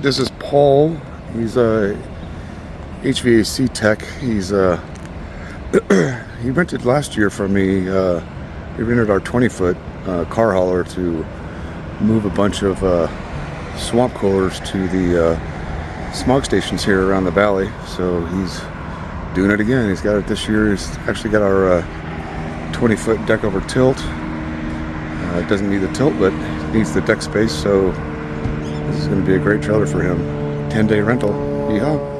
This is Paul. He's a HVAC tech. He rented last year from me. He rented our 20-foot car hauler to move a bunch of swamp coolers to the smog stations here around the valley. So he's doing it again. He's got it this year. He's actually got our 20-foot deck over tilt. It doesn't need the tilt, but it needs the deck space. So this is going to be a great trailer for him. 10-day rental. Yeehaw.